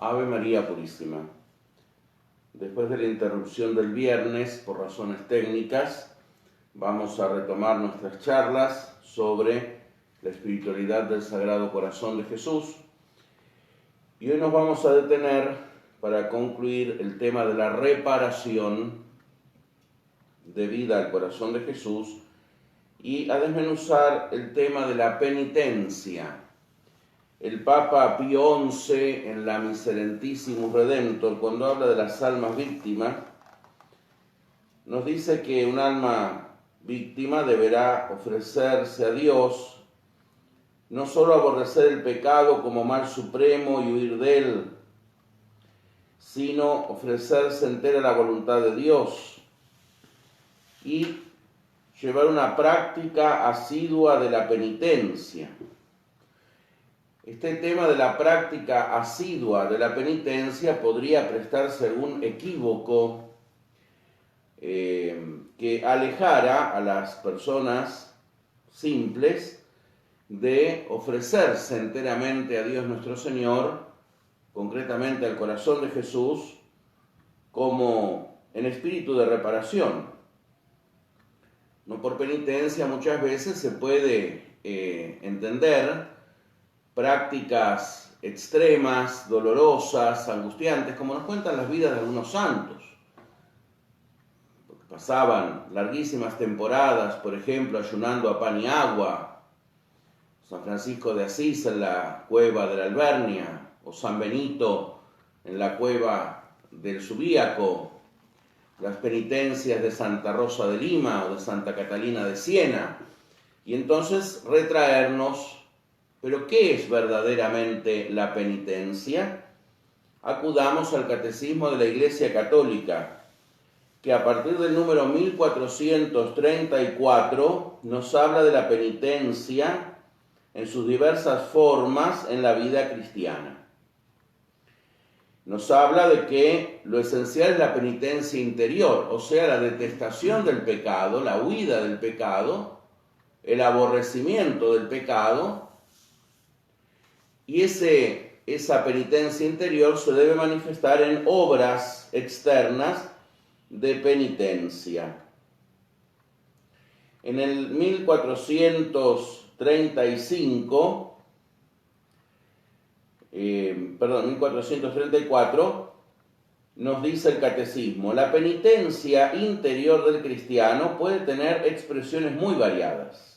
Ave María Purísima. Después de la interrupción del viernes, por razones técnicas, vamos a retomar nuestras charlas sobre la espiritualidad del Sagrado Corazón de Jesús. Y hoy nos vamos a detener para concluir el tema de la reparación debida al corazón de Jesús y a desmenuzar el tema de la penitencia. El Papa Pío XI, en la Miserentissimus Redemptor, cuando habla de las almas víctimas, nos dice que un alma víctima deberá ofrecerse a Dios, no solo aborrecer el pecado como mal supremo y huir de él, sino ofrecerse entera a la voluntad de Dios y llevar una práctica asidua de la penitencia. Este tema de la práctica asidua de la penitencia podría prestarse a algún equívoco que alejara a las personas simples de ofrecerse enteramente a Dios nuestro Señor, concretamente al corazón de Jesús, como en espíritu de reparación. No por penitencia muchas veces se puede entender prácticas extremas, dolorosas, angustiantes, como nos cuentan las vidas de algunos santos, porque pasaban larguísimas temporadas, por ejemplo, ayunando a pan y agua, San Francisco de Asís en la cueva de la Albernia, o San Benito en la cueva del Subíaco, las penitencias de Santa Rosa de Lima o de Santa Catalina de Siena, y entonces retraernos. ¿Pero qué es verdaderamente la penitencia? Acudamos al Catecismo de la Iglesia Católica, que a partir del número 1434 nos habla de la penitencia en sus diversas formas en la vida cristiana. Nos habla de que lo esencial es la penitencia interior, o sea, la detestación del pecado, la huida del pecado, el aborrecimiento del pecado. Y esa penitencia interior se debe manifestar en obras externas de penitencia. En el 1434, nos dice el Catecismo: la penitencia interior del cristiano puede tener expresiones muy variadas.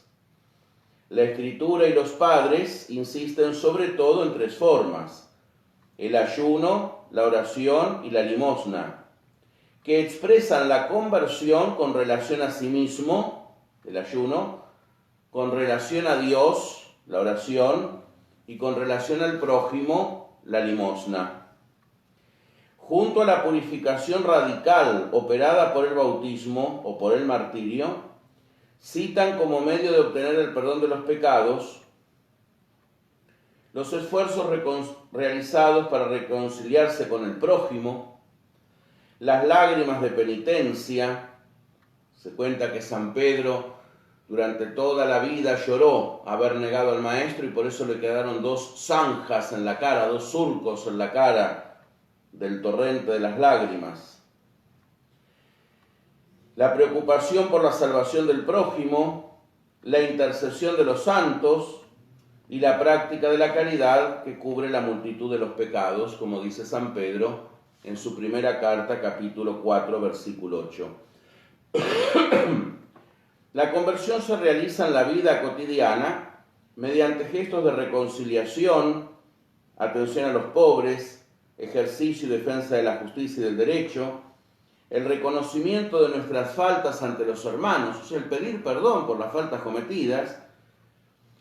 La Escritura y los padres insisten sobre todo en tres formas: el ayuno, la oración y la limosna, que expresan la conversión con relación a sí mismo, el ayuno, con relación a Dios, la oración, y con relación al prójimo, la limosna. Junto a la purificación radical operada por el bautismo o por el martirio, citan como medio de obtener el perdón de los pecados los esfuerzos realizados para reconciliarse con el prójimo, las lágrimas de penitencia. Se cuenta que San Pedro durante toda la vida lloró haber negado al Maestro y por eso le quedaron 2 zanjas en la cara, 2 surcos en la cara del torrente de las lágrimas. La preocupación por la salvación del prójimo, la intercesión de los santos y la práctica de la caridad que cubre la multitud de los pecados, como dice San Pedro en su primera carta, capítulo 4, versículo 8. La conversión se realiza en la vida cotidiana mediante gestos de reconciliación, atención a los pobres, ejercicio y defensa de la justicia y del derecho, el reconocimiento de nuestras faltas ante los hermanos, o sea, el pedir perdón por las faltas cometidas,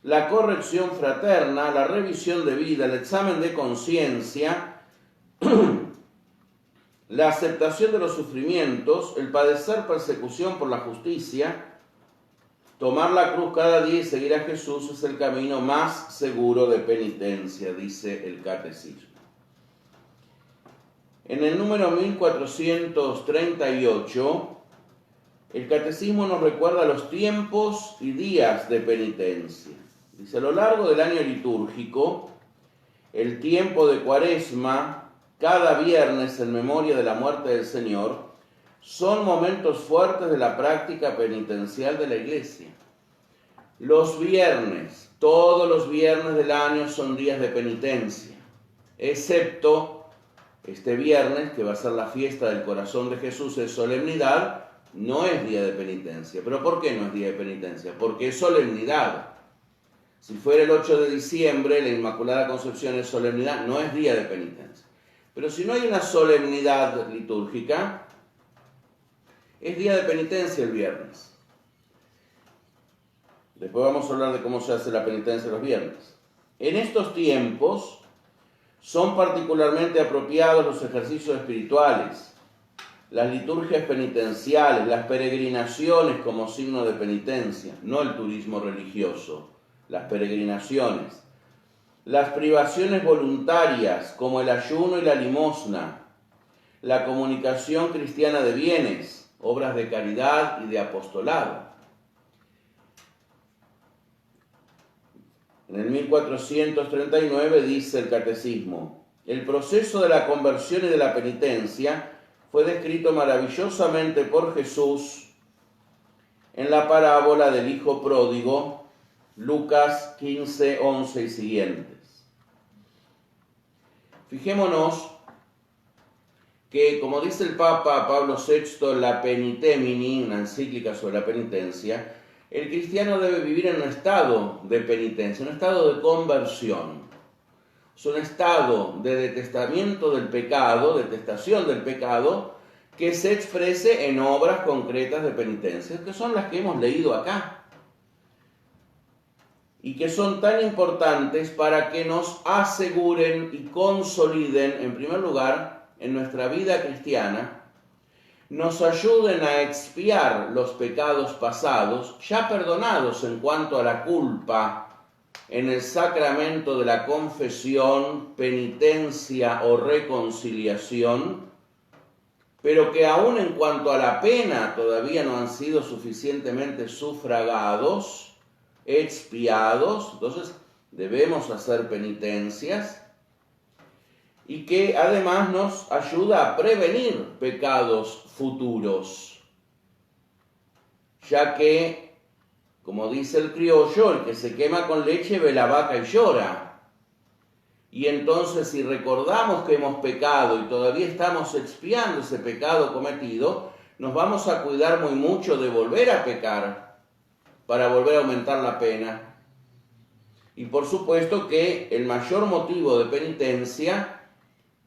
la corrección fraterna, la revisión de vida, el examen de conciencia, la aceptación de los sufrimientos, el padecer persecución por la justicia. Tomar la cruz cada día y seguir a Jesús es el camino más seguro de penitencia, dice el Catecismo. En el número 1438, el Catecismo nos recuerda los tiempos y días de penitencia. Dice: a lo largo del año litúrgico, el tiempo de Cuaresma cada viernes en memoria de la muerte del Señor, son momentos fuertes de la práctica penitencial de la Iglesia. Los viernes, todos los viernes del año son días de penitencia, excepto este viernes, que va a ser la fiesta del corazón de Jesús, es solemnidad, no es día de penitencia. ¿Pero por qué no es día de penitencia? Porque es solemnidad. Si fuera el 8 de diciembre, la Inmaculada Concepción es solemnidad, no es día de penitencia. Pero si no hay una solemnidad litúrgica, es día de penitencia el viernes. Después vamos a hablar de cómo se hace la penitencia los viernes. En estos tiempos son particularmente apropiados los ejercicios espirituales, las liturgias penitenciales, las peregrinaciones como signo de penitencia, no el turismo religioso, las peregrinaciones, las privaciones voluntarias como el ayuno y la limosna, la comunicación cristiana de bienes, obras de caridad y de apostolado. En el 1439 dice el Catecismo: el proceso de la conversión y de la penitencia fue descrito maravillosamente por Jesús en la parábola del Hijo Pródigo, Lucas 15, 11 y siguientes. Fijémonos que, como dice el Papa Pablo VI en la Penitemini, una encíclica sobre la penitencia, el cristiano debe vivir en un estado de penitencia, un estado de conversión. Es un estado de detestamiento del pecado, detestación del pecado, que se exprese en obras concretas de penitencia, que son las que hemos leído acá, y que son tan importantes para que nos aseguren y consoliden, en primer lugar, en nuestra vida cristiana, nos ayuden a expiar los pecados pasados, ya perdonados en cuanto a la culpa, en el sacramento de la confesión, penitencia o reconciliación, pero que aún en cuanto a la pena todavía no han sido suficientemente sufragados, expiados. Entonces debemos hacer penitencias, y que además nos ayuda a prevenir pecados futuros, ya que, como dice el criollo, el que se quema con leche ve la vaca y llora. Y entonces, si recordamos que hemos pecado y todavía estamos expiando ese pecado cometido, nos vamos a cuidar muy mucho de volver a pecar para volver a aumentar la pena. Y por supuesto que el mayor motivo de penitencia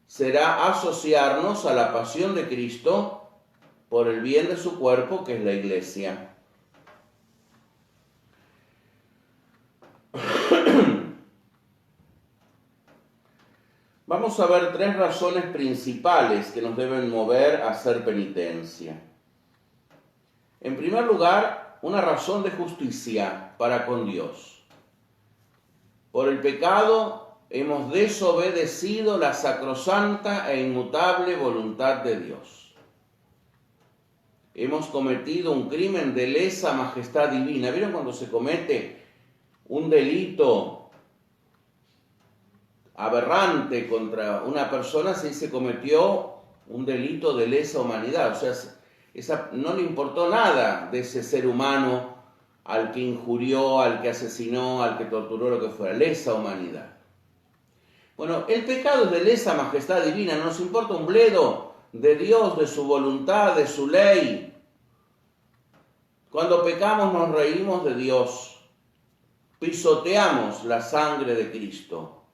será asociarnos a la pasión de Cristo por el bien de su cuerpo, que es la Iglesia. Vamos a ver tres razones principales que nos deben mover a hacer penitencia. En primer lugar, una razón de justicia para con Dios. Por el pecado hemos desobedecido la sacrosanta e inmutable voluntad de Dios. Hemos cometido un crimen de lesa majestad divina. ¿Vieron cuando se comete un delito aberrante contra una persona? Se cometió un delito de lesa humanidad. O sea, no le importó nada de ese ser humano al que injurió, al que asesinó, al que torturó, lo que fuera. Lesa humanidad. Bueno, el pecado es de lesa majestad divina, no nos importa un bledo de Dios, de su voluntad, de su ley. Cuando pecamos nos reímos de Dios, pisoteamos la sangre de Cristo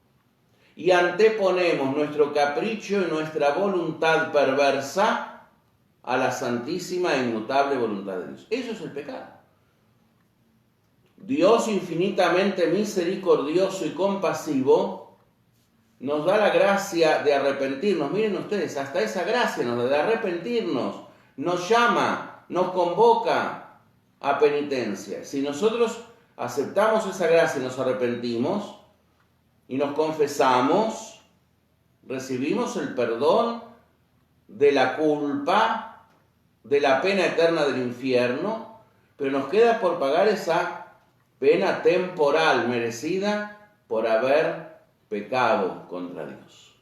y anteponemos nuestro capricho y nuestra voluntad perversa a la santísima e inmutable voluntad de Dios. Eso es el pecado. Dios, infinitamente misericordioso y compasivo, nos da la gracia de arrepentirnos. Miren ustedes, hasta esa gracia nos da de arrepentirnos. Nos llama, nos convoca a penitencia. Si nosotros aceptamos esa gracia y nos arrepentimos y nos confesamos, recibimos el perdón de la culpa, de la pena eterna del infierno, pero nos queda por pagar esa pena temporal merecida por haber pecado contra Dios.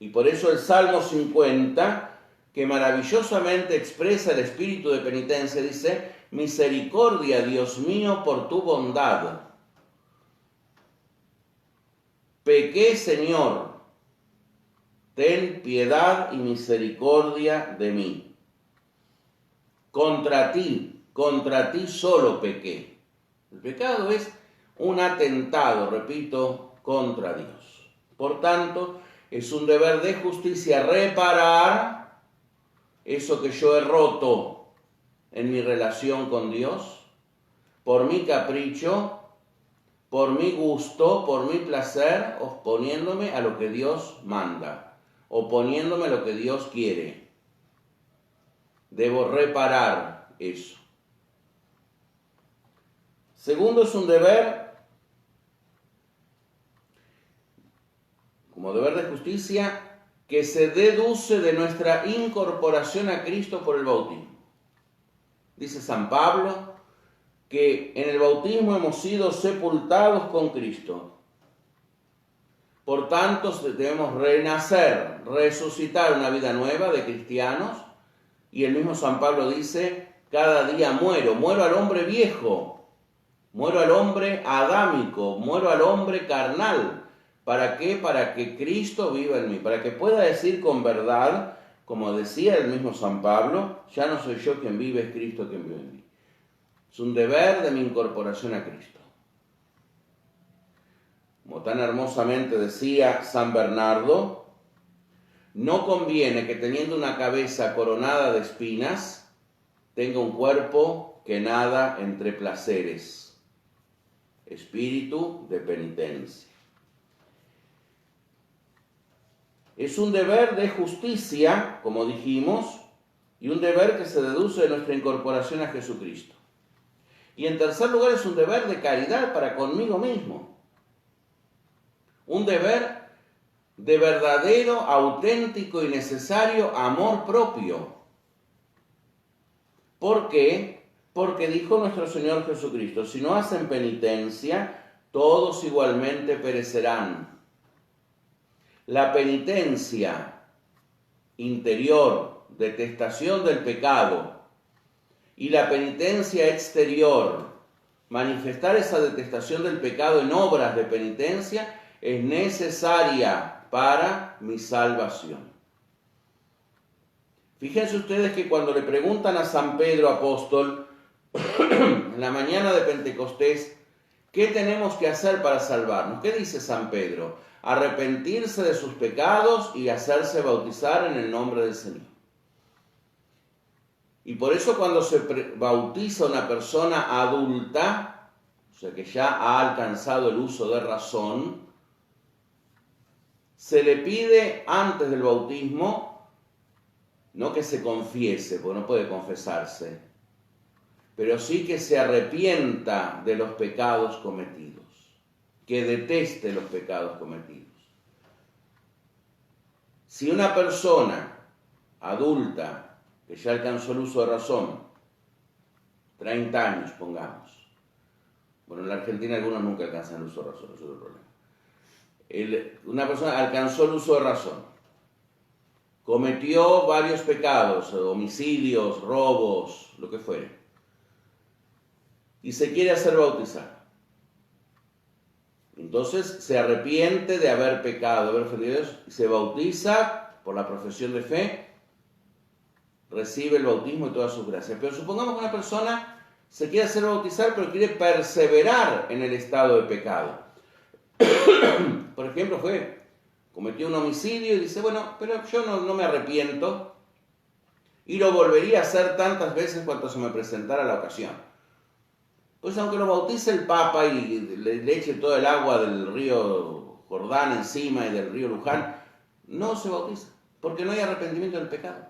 Y por eso el Salmo 50, que maravillosamente expresa el espíritu de penitencia, dice: misericordia, Dios mío, por tu bondad. Pequé, Señor, ten piedad y misericordia de mí. Contra ti solo pequé. El pecado es un atentado, repito, contra Dios. Por tanto, es un deber de justicia reparar eso que yo he roto en mi relación con Dios, por mi capricho, por mi gusto, por mi placer, oponiéndome a lo que Dios manda, oponiéndome a lo que Dios quiere. Debo reparar eso. Segundo, es un deber, como deber de justicia, que se deduce de nuestra incorporación a Cristo por el bautismo. Dice San Pablo que en el bautismo hemos sido sepultados con Cristo. Por tanto, debemos renacer, resucitar una vida nueva de cristianos. Y el mismo San Pablo dice: cada día muero al hombre viejo, muero al hombre adámico, muero al hombre carnal. ¿Para qué? Para que Cristo viva en mí, para que pueda decir con verdad, como decía el mismo San Pablo: ya no soy yo quien vive, es Cristo quien vive en mí. Es un deber de mi incorporación a Cristo. Como tan hermosamente decía San Bernardo, no conviene que teniendo una cabeza coronada de espinas, tenga un cuerpo que nada entre placeres. Espíritu de penitencia. Es un deber de justicia, como dijimos, y un deber que se deduce de nuestra incorporación a Jesucristo. Y en tercer lugar, es un deber de caridad para conmigo mismo. Un deber de verdadero, auténtico y necesario amor propio. ¿Por qué? Porque dijo nuestro Señor Jesucristo: si no hacen penitencia, todos igualmente perecerán. La penitencia interior, detestación del pecado, y la penitencia exterior, manifestar esa detestación del pecado en obras de penitencia, es necesaria para mi salvación. Fíjense ustedes que cuando le preguntan a San Pedro apóstol, en la mañana de Pentecostés, ¿qué tenemos que hacer para salvarnos? ¿Qué dice San Pedro? Arrepentirse de sus pecados y hacerse bautizar en el nombre del Señor. Y por eso cuando se bautiza una persona adulta, o sea que ya ha alcanzado el uso de razón, se le pide antes del bautismo, no que se confiese, porque no puede confesarse, pero sí que se arrepienta de los pecados cometidos, que deteste los pecados cometidos. Si una persona adulta, que ya alcanzó el uso de razón, 30 años pongamos, bueno, en la Argentina algunos nunca alcanzan el uso de razón, eso es el problema. Una persona alcanzó el uso de razón, cometió varios pecados, homicidios, robos, lo que fuere, y se quiere hacer bautizar. Entonces se arrepiente de haber pecado, de haber ofendido a Dios, y se bautiza por la profesión de fe, recibe el bautismo y todas sus gracias. Pero supongamos que una persona se quiere hacer bautizar, pero quiere perseverar en el estado de pecado. Por ejemplo, cometió un homicidio y dice: bueno, pero yo no me arrepiento y lo volvería a hacer tantas veces cuanto se me presentara la ocasión. Pues aunque lo bautice el Papa y le eche todo el agua del río Jordán encima y del río Luján, no se bautiza, porque no hay arrepentimiento del pecado.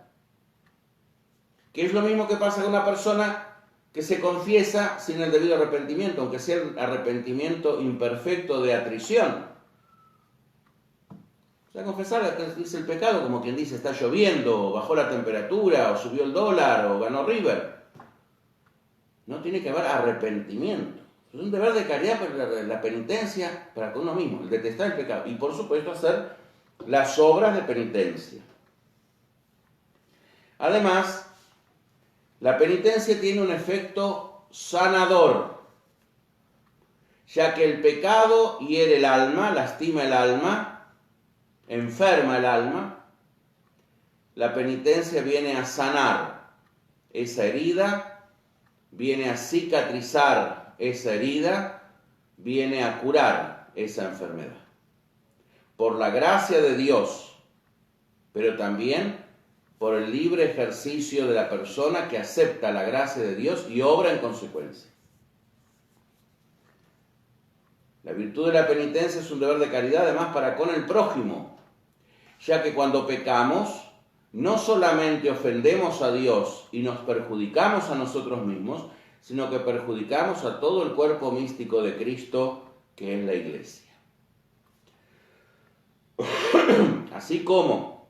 Que es lo mismo que pasa con una persona que se confiesa sin el debido arrepentimiento, aunque sea el arrepentimiento imperfecto de atrición. O sea, confesar es el pecado, como quien dice: está lloviendo, o bajó la temperatura, o subió el dólar, o ganó River. No tiene que haber arrepentimiento. Es un deber de caridad, la penitencia para con uno mismo, el detestar el pecado. Y por supuesto hacer las obras de penitencia. Además, la penitencia tiene un efecto sanador, ya que el pecado hiere el alma, lastima el alma, enferma el alma. La penitencia viene a sanar esa herida, viene a cicatrizar esa herida, viene a curar esa enfermedad. Por la gracia de Dios, pero también por el libre ejercicio de la persona que acepta la gracia de Dios y obra en consecuencia. La virtud de la penitencia es un deber de caridad además para con el prójimo, ya que cuando pecamos no solamente ofendemos a Dios y nos perjudicamos a nosotros mismos, sino que perjudicamos a todo el cuerpo místico de Cristo, que es la Iglesia. Así como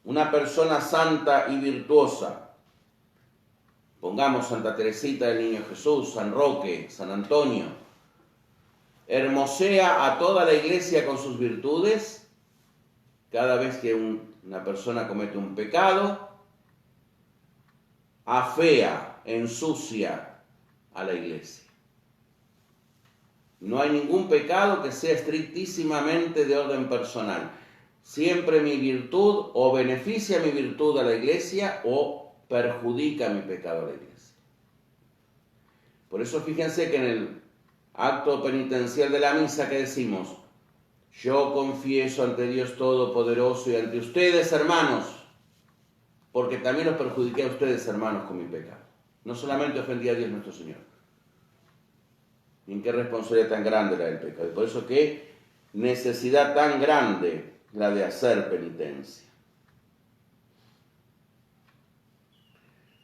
una persona santa y virtuosa, pongamos Santa Teresita del Niño Jesús, San Roque, San Antonio, hermosea a toda la Iglesia con sus virtudes, cada vez que una persona comete un pecado, afea, ensucia a la Iglesia. No hay ningún pecado que sea estrictísimamente de orden personal. Siempre mi virtud o beneficia mi virtud a la Iglesia o perjudica mi pecado a la Iglesia. Por eso fíjense que en el acto penitencial de la misa que decimos: yo confieso ante Dios Todopoderoso y ante ustedes, hermanos, porque también los perjudiqué a ustedes, hermanos, con mi pecado. No solamente ofendí a Dios nuestro Señor. ¿Y en qué responsabilidad tan grande era el pecado? Y por eso qué necesidad tan grande la de hacer penitencia.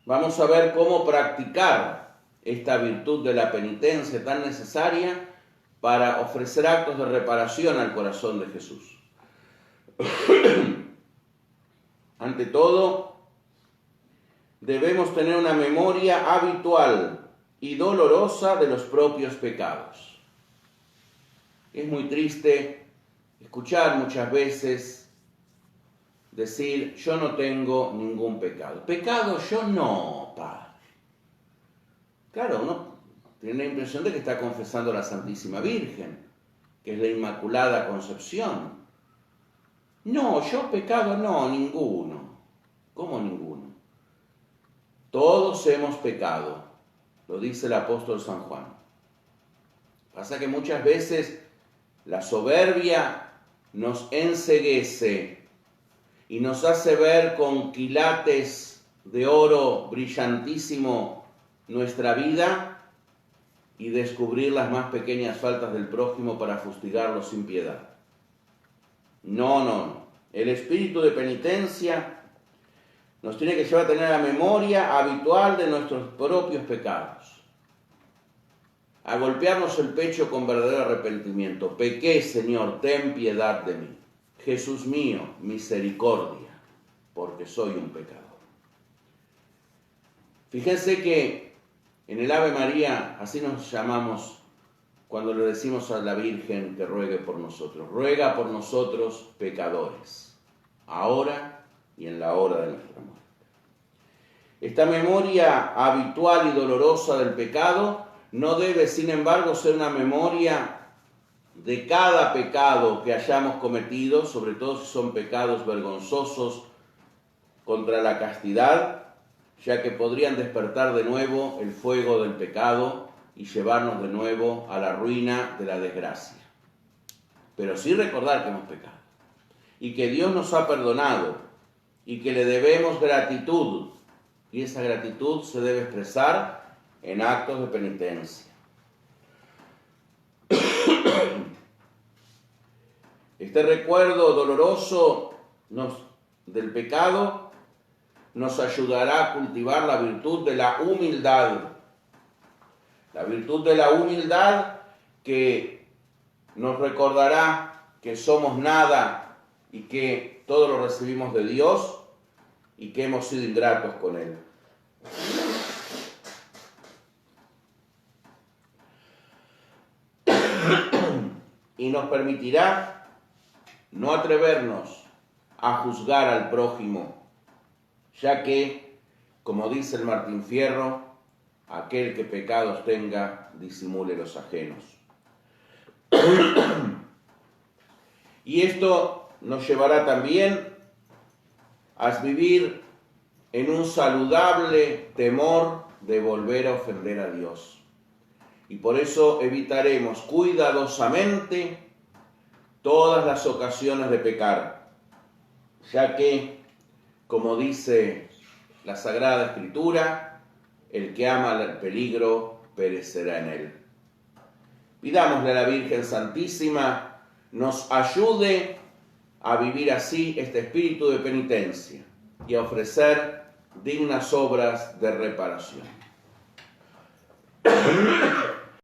Vamos a ver cómo practicar esta virtud de la penitencia tan necesaria para ofrecer actos de reparación al corazón de Jesús. Ante todo, debemos tener una memoria habitual y dolorosa de los propios pecados. Es muy triste escuchar muchas veces decir: yo no tengo ningún pecado. Pecado yo no, Padre. Claro, uno tiene la impresión de que está confesando a la Santísima Virgen, que es la Inmaculada Concepción. No, yo pecado no, ninguno. ¿Cómo ninguno? Todos hemos pecado, lo dice el apóstol San Juan. Pasa que muchas veces la soberbia nos enceguece y nos hace ver con quilates de oro brillantísimo nuestra vida y descubrir las más pequeñas faltas del prójimo para fustigarlo sin piedad. No. El espíritu de penitencia nos tiene que llevar a tener la memoria habitual de nuestros propios pecados, a golpearnos el pecho con verdadero arrepentimiento. Pequé, Señor, ten piedad de mí. Jesús mío, misericordia, porque soy un pecador. Fíjense que en el Ave María, así nos llamamos cuando le decimos a la Virgen que ruegue por nosotros. Ruega por nosotros pecadores, ahora y en la hora de nuestra muerte. Esta memoria habitual y dolorosa del pecado no debe, sin embargo, ser una memoria de cada pecado que hayamos cometido, sobre todo si son pecados vergonzosos contra la castidad, ya que podrían despertar de nuevo el fuego del pecado y llevarnos de nuevo a la ruina de la desgracia. Pero sí recordar que hemos pecado y que Dios nos ha perdonado y que le debemos gratitud, y esa gratitud se debe expresar en actos de penitencia. Este recuerdo doloroso del pecado nos ayudará a cultivar la virtud de la humildad. La virtud de la humildad que nos recordará que somos nada y que todo lo recibimos de Dios y que hemos sido ingratos con Él. Y nos permitirá no atrevernos a juzgar al prójimo, ya que, como dice el Martín Fierro, aquel que pecados tenga, disimule los ajenos. Y esto nos llevará también a vivir en un saludable temor de volver a ofender a Dios. Y por eso evitaremos cuidadosamente todas las ocasiones de pecar, ya que, como dice la Sagrada Escritura, el que ama el peligro perecerá en él. Pidámosle a la Virgen Santísima nos ayude a vivir así este espíritu de penitencia y a ofrecer dignas obras de reparación.